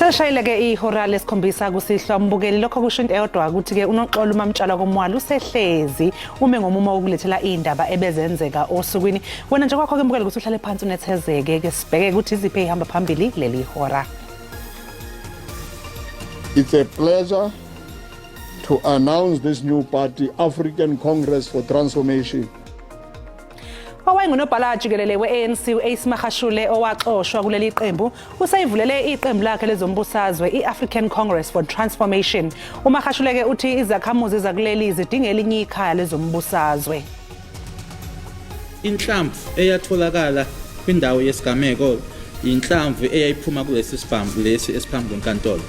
Seshayileke ihora lesikhombisa kusihlwa mbukeli lokho kusho into eyodwa ukuthi ke unoxolo umamtshalo komwalo usehlezi ume ngomumo wokulethela indaba ebezenzeka osukwini. Wena nje kwakho ke mbukeli ukuthi uhlale phansi unethezeke ke sibheke ukuthi iziphe ihamba phambili kuleli hora. It's a pleasure to announce this new party, African Congress for Transformation. Owayengunobhala jikelele we-ANC u-Ace Magashule owaxoshwa kuleli qembu useyivulele iqembu lakhe lezombusazwe i-African Congress for Transformation. uMagashule ke uthi izakhamuzi zakuleli zidinga elinye ikhaya lezombusazwe. Inhlamvu eyatholakala kwindawo yesigameko inhlamvu eyayiphuma kulesi sibhamu lesi esiphambi kwenkantolo.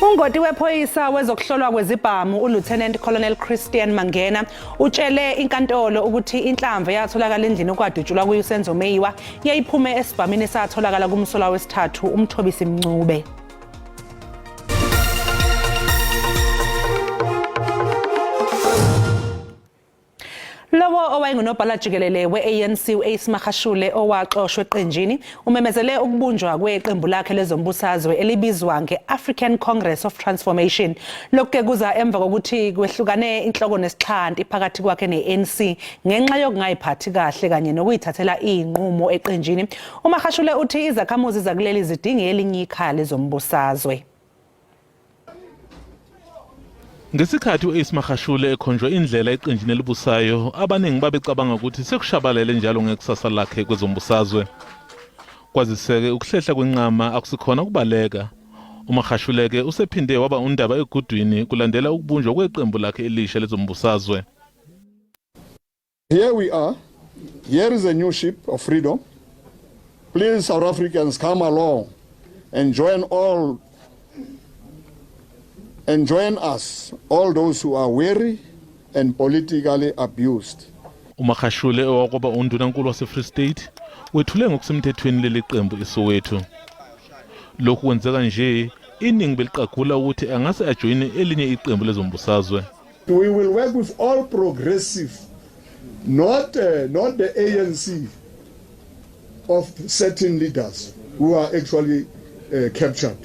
Ungoti wephoyisa wezokuhlolwa kwezibhamu uLieutenant Colonel Christian Mangena utshele inkantolo ukuthi inhlamvu eyatholakala endlini okwadutshulwa kuYusenzo Meyiwa yayiphume esibhamini esatholakala kumsola wesithathu uMthobisi Mncube. Lowo owayengunobhala jikelele we-ANC u-Ace Magashule owaxoshwe eqenjini umemezele ukubunjwa kweqembu lakhe lezombusazwe elibizwa nge-African Congress of Transformation. Lokhu ke kuza emva kokuthi kwehlukane inhloko nesixhanti phakathi kwakhe ne-ANC ngenxa yokungayiphathi kahle kanye nokuyithathela inqumo eqenjini. uMagashule uthi izakhamuzi zakuleli zidinga elinye ikhaya lezombusazwe. Ngesikhathi u-Ace Magashule ekhonjwe indlela eqenjini elibusayo, abaningi babecabanga ukuthi sekushabalele njalo ngekusasa lakhe kwezombusazwe. Kwaziseke ukuhlehla kwenqama akusikhona ukubaleka. uMagashule ke usephinde waba undaba egudwini kulandela ukubunjwa kweqembu lakhe elisha lezombusazwe. Here we are. Here is a new ship of freedom. Please, South Africans, come along and join us, all those who are weary and politically abused. uMagashule owakuba undunankulu wase-Free State wethule ngokusemthethweni leli qembu iSoweto. Lokhu kwenzeka nje iningi beliqagula ukuthi angase ajoyine elinye iqembu lezombusazwe. We will work with all progressive, not the ANC of certain leaders who are actually captured.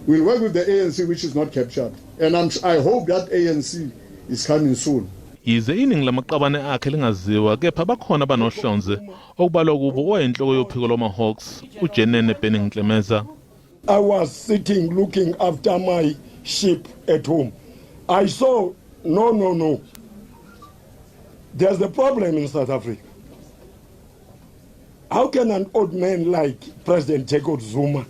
We'll work with the ANC which is not captured. And I hope that ANC is coming soon. Yize iningi lamaqabane akhe lingaziwa kepha bakhona abanohlonze okubalwa kubo oyinhloko yophiko lwama-Hawks uJenene Beningclemeza. I was sitting looking after my sheep at home. I saw, no. There's a problem in South Africa. How can an old man like President Jacob Zuma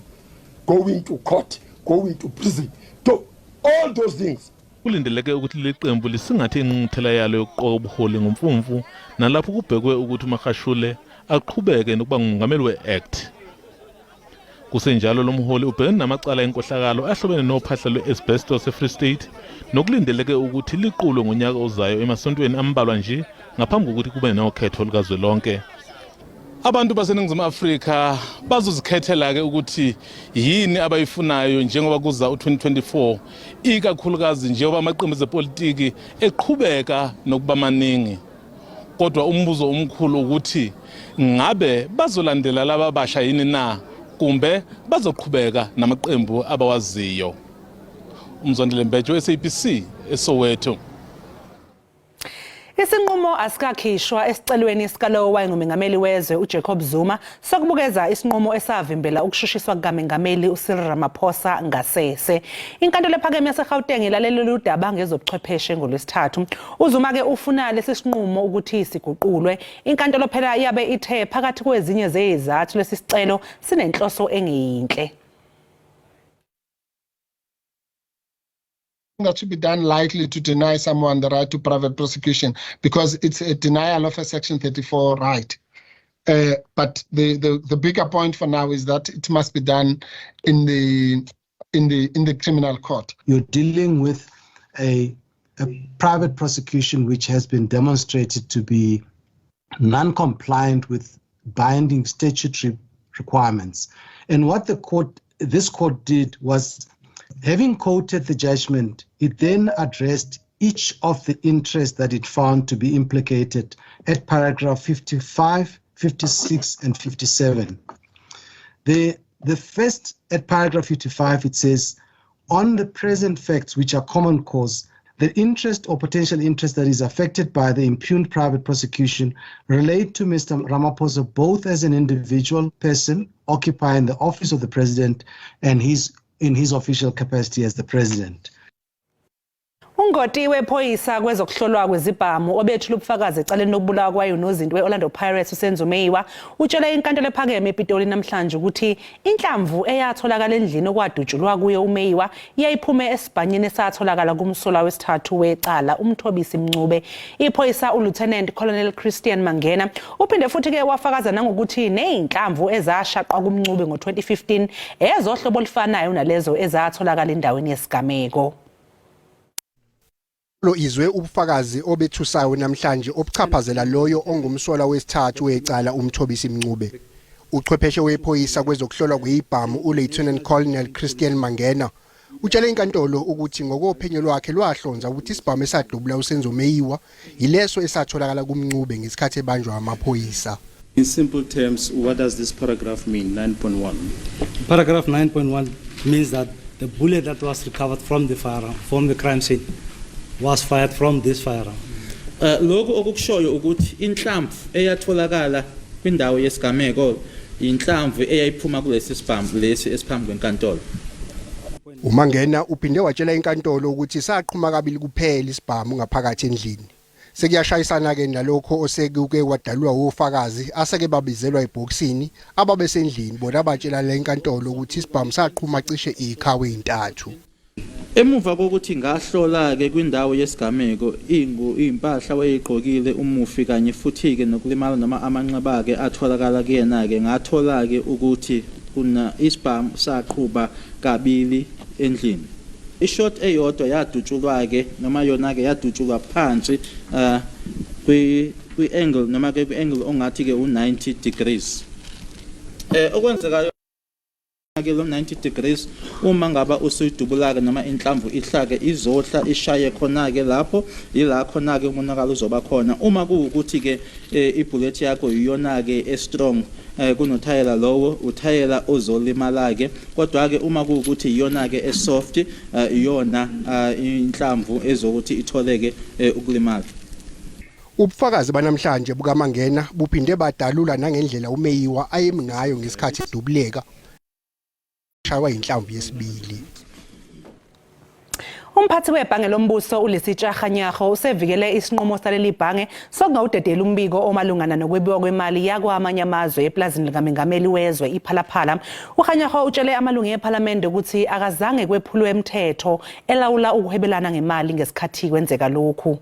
going to court, going to prison, to all those things? Kulindeleke ukuthi leqembu lisingathe inqungquthela yalo yokuqoka ubuholi ngomfumfu nalapho kubhekwe ukuthi uMagashule aqhubeke nokuba ngumongameli we-ACT. Kusenjalo lo mholi ubhekene namacala enkohlakalo ahlobene nophahla lwe-asbestos e-Free State nokulindeleke ukuthi liqulwe ngonyaka ozayo emasontweni ambalwa nje ngaphambi kokuthi kube nokhetho lukazwelonke. Abantu baseNingizimu Afrika bazozikhethela ke ukuthi yini abayifunayo njengoba kuza u2024 ikakhulukazi njengoba amaqembu ezepolitiki eqhubeka nokuba maningi. Kodwa umbuzo omkhulu ukuthi ngabe bazolandela laba basha yini na kumbe bazoqhubeka namaqembu abawaziyo. Umzondile Mbejo, SABC, eSoweto. Isinqumo asikakhishwa esicelweni sikalowo wayengumengameli wezwe uJacob Zuma sokubukeza isinqumo esavimbela ukushushiswa kukaMengameli uCyril Ramaphosa ngasese. Inkantolo ephakeme yaseGauteng ilalele lolu daba ngezobuchwepheshe ngolwesithathu. uZuma ke ufuna lesi sinqumo ukuthi siguqulwe. Inkantolo phela yabe ithe phakathi kwezinye zezizathu lesi sicelo sinenhloso engeyinhle. That should be done likely to deny someone the right to private prosecution because it's a denial of a Section 34 right. But the bigger point for now is that it must be done in the criminal court. You're dealing with a private prosecution which has been demonstrated to be non-compliant with binding statutory requirements. And what this court did was, having quoted the judgment, it then addressed each of the interests that it found to be implicated at paragraph 55, 56, and 57. The The first, at paragraph 55, it says, on the present facts which are common cause, the interest or potential interest that is affected by the impugned private prosecution relate to Mr. Ramaphosa both as an individual person occupying the office of the president and in his official capacity as the president. Ungoti wephoyisa kwezokuhlolwa kwezibhamu obethula ubufakazi ecaleni lokubulawa kwayo nozinto we-Orlando Pirates uSenzo Meyiwa utshele inkantolo ephakeme ePitoli namhlanje ukuthi inhlamvu eyatholakala endlini okwadutshulwa kuyo uMeyiwa iyayiphume esibhanyeni esatholakala kumsola wesithathu wecala umthobisi Mncube. Iphoyisa uLieutenant Colonel Christian Mangena uphinde futhi ke wafakaza nangokuthi nezinhlamvu ezashaqwa kuMncube ngo2015 ezohlobo olufanayo nalezo ezatholakala endaweni yesigameko. Lo izwe ubufakazi obethusayo namhlanje obuchaphazela loyo ongumsola wesithathu wecala umthobisi Mncube. Uchwepheshe wephoyisa kwezokuhlolwa kwezibhamu uLieutenant Colonel Christian Mangena utshele inkantolo ukuthi ngokophenyo lwakhe lwahlonza ukuthi isibhamu esadubula uSenzo Meyiwa yileso esatholakala kuMncube ngesikhathi ebanjwa amaphoyisa. In simple terms, what does this paragraph mean, 9.1? Paragraph 9.1 means that the bullet that was recovered from the firearm, from the crime scene, was fired from this firearm. Lokho okukushoyo ukuthi inhlamvu eyatholakala kwindawo yesigameko inhlamvu eyayiphuma kulesi sibhamu lesi esiphambi kwenkantolo. uMangena uphinde watshela inkantolo ukuthi saqhuma kabili kuphela isibhamu ngaphakathi endlini. Sekuyashayisana ke nalokho osekuke wadalwa ofakazi aseke babizelwa ebhoksini ababesendlini bona batshela le inkantolo ukuthi isibhamu saqhuma cishe ikhawe intathu. Emuva kokuthi ngahlola ke kwindawo yesigameko impahla wayegqokile umufi kanye futhi ke nokulimala noma amanxeba ke atholakala kuyena ke ngathola ke ukuthi kuna isibhamu saqhuba kabili endlini. Ishot eyodwa yadutshulwa ke noma yona ke yadutshulwa phansi kwi angle noma ke kwi angle ongathi ke u90 degrees. Okwenzekayo ke lo 90 degrees uma ngaba usuyidubulaka noma inhlamvu ihlake izohla ishaye khona ke lapho ila khona ke umonakalo uzoba khona uma kuukuthi ke ibullet yakho iyona ke strong kunothayela lowo uthayela ozolimala ke kodwa ke uma kuukuthi iyona ke soft iyona inhlamvu ezokuthi itholeke ukulimala. Ubufakazi banamhlanje bukaMangena buphinde badalula nangendlela uMeyiwa ayemi ngayo ngesikhathi idubuleka shawa inhlamvu yesibili. Umphathi webhange lombuso uLisitsha Kganyago usevikele isinqumo saleli bhange sokungawudedela umbiko omalungana nokwebiwa kwemali yakwamanye amazwe eplazini likaMengameli wezwe iPhalaphala. uKganyago utshele amalungu eParliament ukuthi akazange kwephulwe umthetho elawula ukuhwebelana ngemali ngesikhathi kwenzeka lokhu.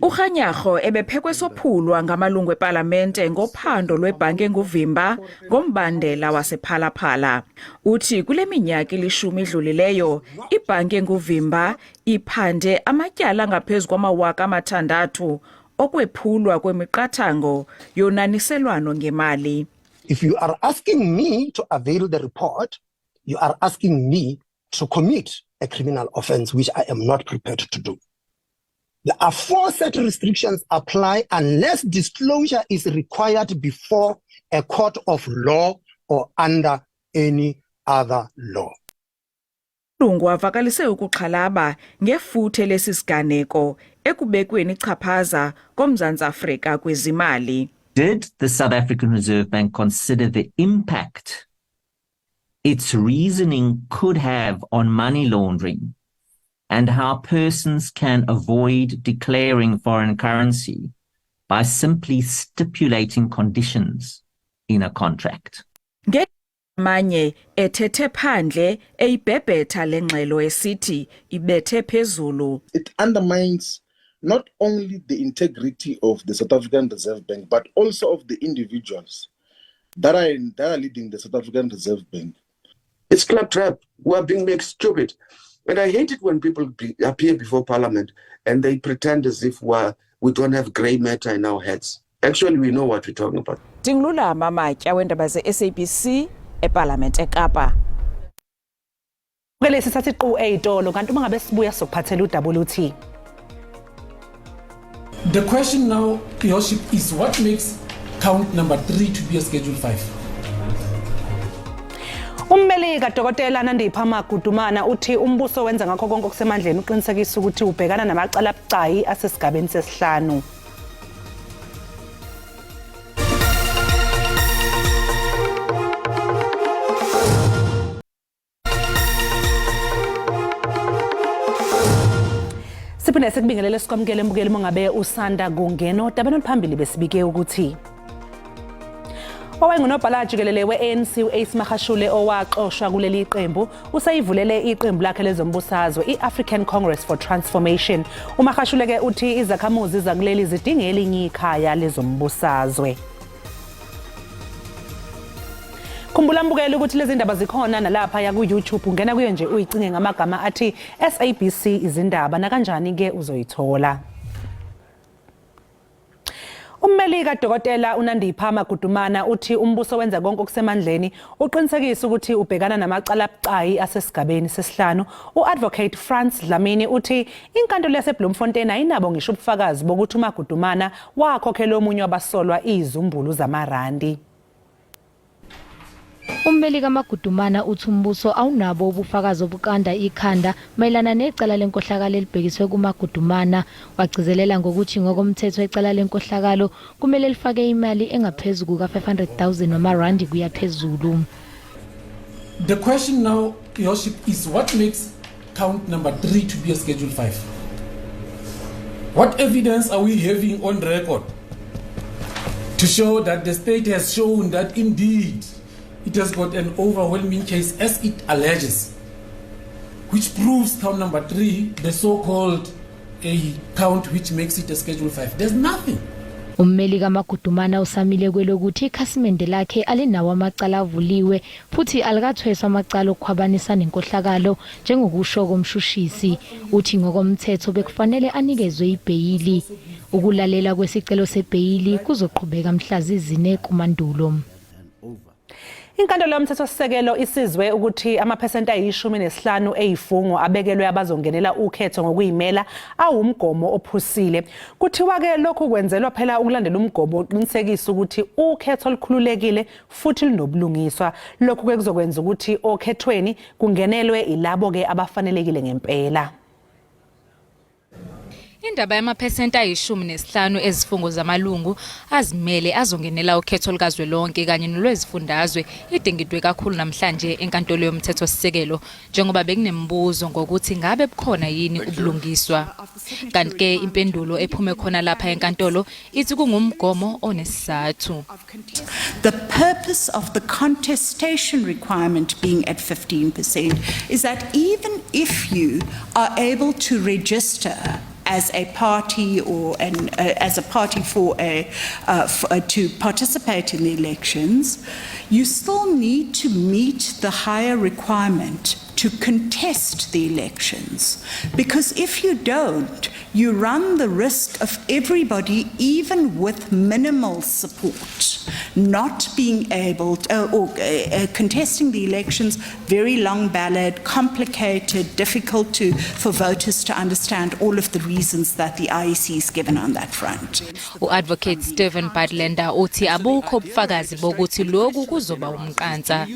uKganyago ebephekwe sophulwa ngamalungu eParlamente ngophando lwebhanke nguvimba ngombandela wasePhalaphala. Uthi kule minyaka ilishumi idlulileyo ibhanke nguvimba iphande amatyala ngaphezulu kwama-6,000 okwephulwa kwemiqathango yonaniselwano ngemali. If you are asking me to avail the report, you are asking me to commit a criminal offense, which I am not prepared to do. The aforesaid restrictions apply unless disclosure is required before a court of law or under any other law. Lungu avakalise ukuxhalaba ngefuthe lesisiganeko ekubekweni ichaphaza koMzantsi Afrika kwezimali. Did the South African Reserve Bank consider the impact its reasoning could have on money laundering and how persons can avoid declaring foreign currency by simply stipulating conditions in a contract? Manye ethethe phandle eyibhebhetha lengxelo esithi ibethe phezulu. It undermines not only the integrity of the South African Reserve Bank but also of the individuals that are leading the South African Reserve Bank. It's claptrap. We are being made stupid. And I hate it when people appear before Parliament and they pretend as if we don't have grey matter in our heads. Actually, we know what we're talking about. Dinglula Mamatya wendaba ze-SABC eParliament eKapa. Kwelesi sathi qhu eyitolo kanti uma ngabe sibuya sokuphathela uWT. The question now, Your Worship, is what makes count number 3 to be a Schedule 5? Ummeli kaDokotela Nandipha Magudumana uthi umbuso wenza ngakho konke okusemandleni uqinisekisa ukuthi ubhekana namacala abucayi asesigabeni sesihlanu. Siphinde sikubingelele sikwamukele mbukeli mongabe usanda kungena odabeni oluphambili besibike ukuthi owayengunobhala jikelele we-ANC u-Ace Magashule owaxoshwa kuleli qembu usayivulele iqembu lakhe lezombusazwe i-African Congress for Transformation. uMagashule ke uthi izakhamuzi zakuleli zidinga elinye ikhaya lezombusazwe. Khumbula mbukeli ukuthi lezi ndaba zikhona nalapha ya ku-YouTube, ungena kuyo nje uyicinge ngamagama athi SABC Izindaba na kanjani ke uzoyithola. Ummeli kaDokotela uNandipha Magudumana uthi umbuso wenza konke okusemandleni uqinisekisa ukuthi ubhekana namacala abucayi asesigabeni sesihlanu. U-Advocate France Dlamini uthi inkantolo yaseBloemfontein ayinabo ngisho ubufakazi bokuthi uMagudumana wakhokhela omunye wabasolwa izumbulu zamarandi. Ummeli kaMagudumana uthi umbuso awunabo ubufakazi obukanda ikhanda mayelana necala lenkohlakalo elibhekiswe kuMagudumana. Wagcizelela ngokuthi ngokomthetho ecala lenkohlakalo kumele lifake imali engaphezulu kuka 500,000 wamarandi kuya phezulu. The question now, Your Worship, is what makes count number 3 to be a Schedule 5? What evidence are we having on record to show that the state has shown that indeed it has got an overwhelming case as it alleges, which proves count number 3, the so-called a count which makes it a Schedule 5? There's nothing. Ummeli kaMagudumana usamile kwelokuthi ikhasimende lakhe alinawo amacala avuliwe futhi alikathweswa amacala okukhwabanisa nenkohlakalo njengokusho komshushisi. Uthi ngokomthetho bekufanele anikezwe ibheyili. Ukulalela kwesicelo sebheyili kuzoqhubeka mhla zizine kumandulo. Inkantolo yomthethosisekelo isizwe ukuthi amaphesenti ayi-15 eyifungo abekelwe abazongenela ukhetho ngokuyimela awumgomo ophusile. Kuthiwa ke lokhu kwenzelwa phela ukulandela umgomo oqinisekisa ukuthi ukhetho olukhululekile futhi linobulungiswa. Lokhu ke kuzokwenza ukuthi okhethweni kungenelwe ilabo ke abafanelekile ngempela. Indaba yamaphesenti ayi-15 ezifungo zamalungu azimele azongenela ukhetho lukazwelonke kanye nolwezifundazwe idingidwe kakhulu namhlanje enkantolo yomthethosisekelo njengoba bekunembuzo ngokuthi ngabe bukhona yini ubulungiswa. Kanti ke impendulo ephume khona lapha enkantolo ithi kungumgomo onesizathu. The purpose of the contestation requirement being at 15% is that even if you are able to register as a party or as a party to participate in the elections, you still need to meet the higher requirement to contest the elections. Because if you don't, you run the risk of everybody, even with minimal support, not being able to, contesting the elections, very long ballot, complicated, difficult for voters to understand all of the reasons that the IEC is given on that front. U-Advocate Stephen Badlenda uthi abukho ubufakazi bokuthi lokhu kuzoba umqansa.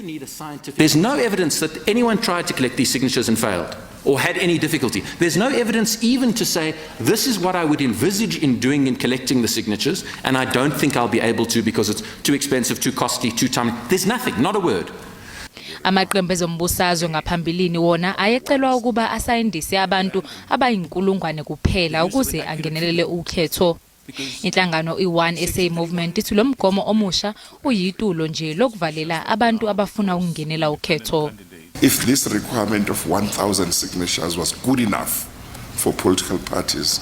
There's no evidence that anyone tried to collect these signatures and failed or had any difficulty. There's no evidence even to say this is what I would envisage in doing in collecting the signatures and I don't think I'll be able to because it's too expensive, too costly, too time. There's nothing, not a word. Amaqembu ezombusazwe ngaphambilini wona ayecelwa ukuba asayindise abantu abayinkulungwane kuphela ukuze angenelele ukhetho. Inhlangano i-One SA Movement ithi lo mgomo omusha uyitulo nje lokuvalela abantu abafuna ukungenela ukhetho. If this requirement of 1,000 signatures was good enough for political parties,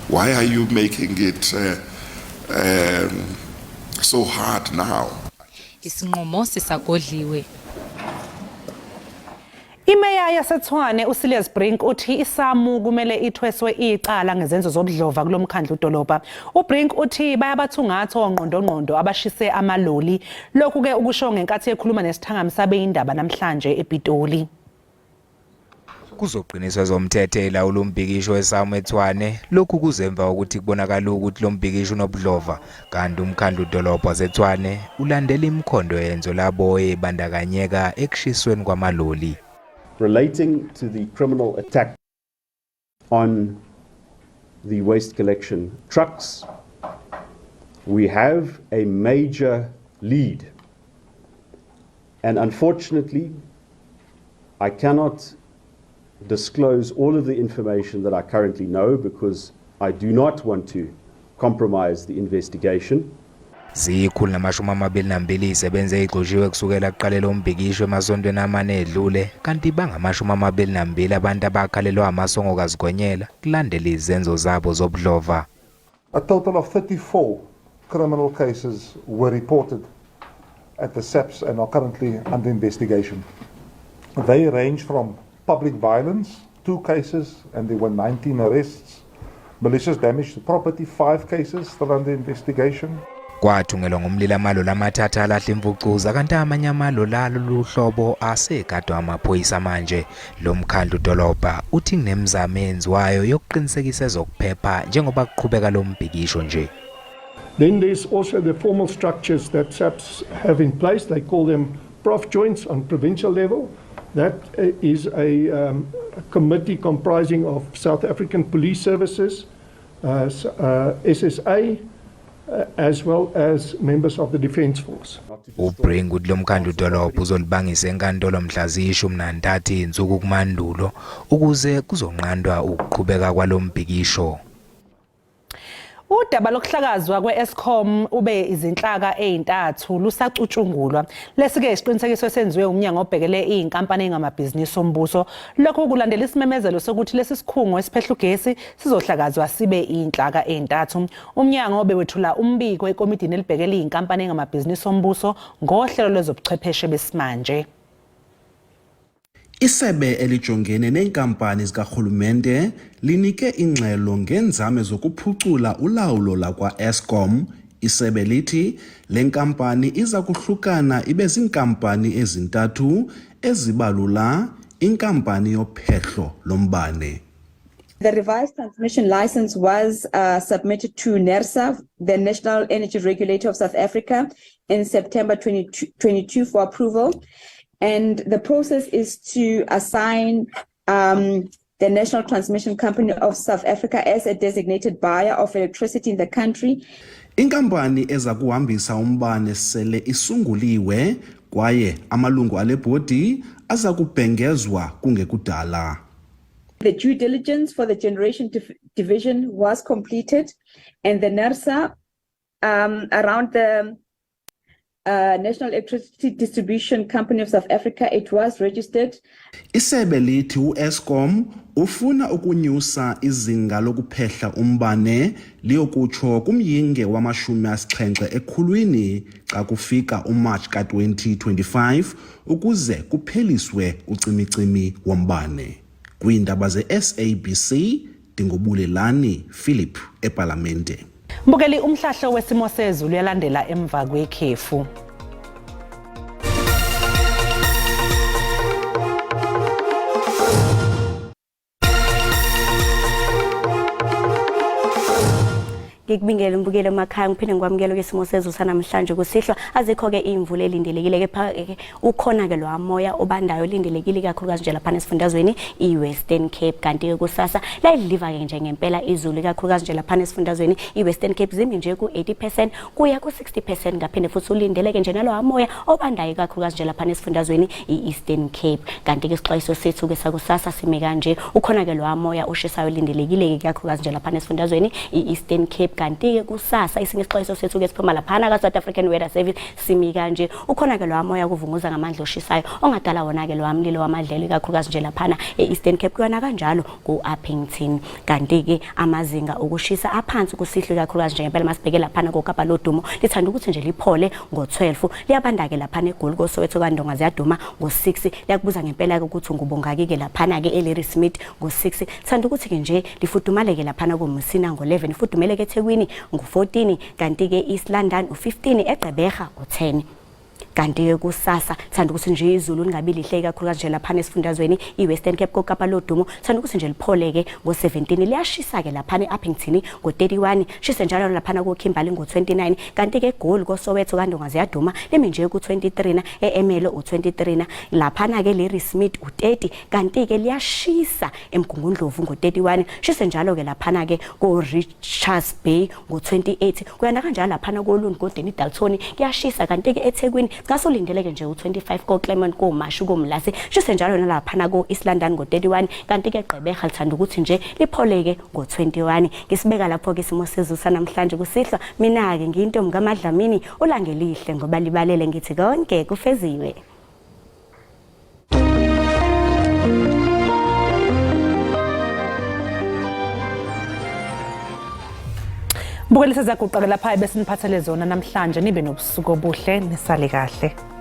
why are you making it so hard now? Isinqumo sisagodliwe. Imeya yaseTshwane uSilius Brink uthi isamu kumele ithweswe icala ngezenzo zobudlova kulomkhandlu udolobha. uBrink uthi bayabathungatha ongqondongqondo abashise amaloli. Lokhu ke ukusho ngenkathi ekhuluma nesithangami sabeyindaba namhlanje ePitoli. Kuzoqiniswa zomthethe elawula umbhikisho wesamethwane lokhu kuzemva ukuthi kubonakala ukuthi lo mbhikisho unobudlova kanti umkhandlu dolobha waseTshwane ulandela imikhondo yenzo labo ebandakanyeka ekushisweni kwamaloli. Relating to the criminal attack on the waste collection trucks, we have a major lead. And unfortunately, I cannot disclose all of the information that I currently know because I do not want to compromise the investigation. Zikhulu namashumi amabili nambili isebenze igxoshiwe kusukela kuqalela umbhikisho emasontweni amane edlule kanti bangamashumi amabili nambili abantu abakhalelwa amasongo kazigonyela kulandela izenzo zabo zobudlova. A total of 34 criminal cases were reported at the SABC and are currently under investigation. They range from public violence, 2 cases, and there were 19 arrests. Malicious damage to property, 5 cases still under investigation. Kwathungelwa ngomlilo amaloli amathathu alahla imvucuza kanti amanye amaloli aloluhlobo asegadwa amaphoyisa manje. Lo mkhandlu dolobha uthi kunemizamo eyenziwayo yokuqinisekisa ezokuphepha njengoba kuqhubeka lo mbhikisho nje. Then there's also the formal structures that SABC have in place. They call them prof joints on provincial level. That is a committee comprising of South African Police Services, SSA, as well as members of the Defence Force. Ubringu lo mkhandlu dolobha uzolibangisa enkantolo mhla ziyi-13 insuku kumandulo ukuze kuzonqandwa ukuqhubeka kwalo mbhikisho. Udaba lokuhlakazwa kwe-Eskom ube izinhlaka ezintathu lusacutshungulwa. Lesike isiqinisekiso senziwe umnyango obhekele izinkampani engamabhizinisi ombuso. Lokho kulandela isimemezelo sokuthi lesi sikhungo esiphehla ugesi sizohlakazwa sibe izinhlaka ezintathu. Umnyango obewethula umbiko ekomidini elibhekele izinkampani engamabhizinisi ombuso ngohlelo lwezobuchwepheshe besimanje. Isebe elijongene nenkampani zikahulumende linike ingxelo ngenzame zokuphucula ulawulo lakwa-Eskom. Isebe lithi le nkampani iza kuhlukana ibe zinkampani ezintathu ezibalula inkampani yophehlo lombane. The revised transmission license was submitted to NERSA, the National Energy Regulator of South Africa, in September 2022 for approval. And the process is to assign the National Transmission Company of South Africa as a designated buyer of electricity in the country. Inkampani eza kuhambisa umbane sele isunguliwe kwaye amalungu ale body aza kubhengezwa kungekudala. The due diligence for the generation division was completed, and the NERSA around the National Electricity Distribution Company of South Africa, it was registered. Isebe lithi u-Eskom ufuna ukunyusa izinga lokuphehla umbane liyokutsho kumyinge wama-70 ekhulwini xa kufika uMarch ka-2025 ukuze kupheliswe ucimicimi wombane. Kwiindaba ze-SABC, Dingobulelani Philip eParlamente. Mbukeli umhlahlo wesimo sezulu yalandela emva kwekhefu. Ngikubingela umbukelo emakhaya ngiphinde ngikwamukela kwesimo sezulu sanamhlanje kusihlwa azikho ke imvula elindelekile ke ukhona ke lomoya obandayo lindelekile kakhulukazi nje lapha esifundazweni iWestern Cape kanti ke kusasa la idliva ke nje ngempela izulu kakhulukazi nje lapha esifundazweni iWestern Cape zimi nje ku 80% kuya ku 60% ngaphinde futhi ulindeleke nje nalo amoya obandayo kakhulukazi nje lapha esifundazweni iEastern Cape kanti ke isixwayiso sethu ke sakusasa sime kanje ukhona ke lomoya oshisayo lindelekile kakhulukazi nje lapha esifundazweni iEastern Cape kanti ke kusasa isinye isixwayiso sethu ke siphuma laphana ka South African Weather Service simi kanje ukhona ke lo amoya kuvunguza ngamandla oshisayo ongadala wona ke lo amlilo wamadlelo kakhulukazi nje laphana eEastern Cape kuyona kanjalo ku-Uppington kanti ke amazinga okushisa aphansi kusihlwe kakhulukazi nje ngempela masibheke laphana kokapa lodumo lithanda ukuthi nje liphole ngo12 liyabanda ke laphana eGoli koSoweto kaNdonga ziyaduma ngo6 liyakubuza ngempela ke ukuthi ngubongaki ke laphana ke eLarry Smith ngo6 thanda ukuthi ke nje lifudumale ke laphana kuMsina ngo11 ifudumele ke eThekwini ngo14 kanti ke East London u15 eGqeberha u10 kanti kusasa thanda ukuthi nje izulu lingabi lihle kakhulu nje lapha esifundazweni iWestern Cape kokapa lodumo thanda ukuthi nje lipholeke ngo17 liyashisa ke lapha eUppington ngo31 shise njalo lapha ko Kimberley ngo29 kanti ke goal ko Soweto kandonga ziyaduma limi nje ku23 na eMelo u23 lapha ke Larry Smith u30 kanti ke liyashisa eMgungundlovu ngo31 shise njalo ke lapha ke ko Richards Bay ngo28 kuyana kanjalo lapha ko Lund Godeni Dalton kuyashisa kanti ke eThekwini ngasolindeleke nje u25 ko Clement ko Mashu ko Mlase shise njalo lapha ko East London ngo31 kanti ke Gqeberha lithanda ukuthi nje lipholeke ngo21 ngisibeka lapho ke isimo sezulu sanamhlanje kusihlwa mina ke ngiyintombi kaMadlamini olangelihle ngoba libalele ngithi konke kufeziwe. Bukelisa zakuqala lapha bese niphathele zona namhlanje nibe nobusuku obuhle nisale kahle.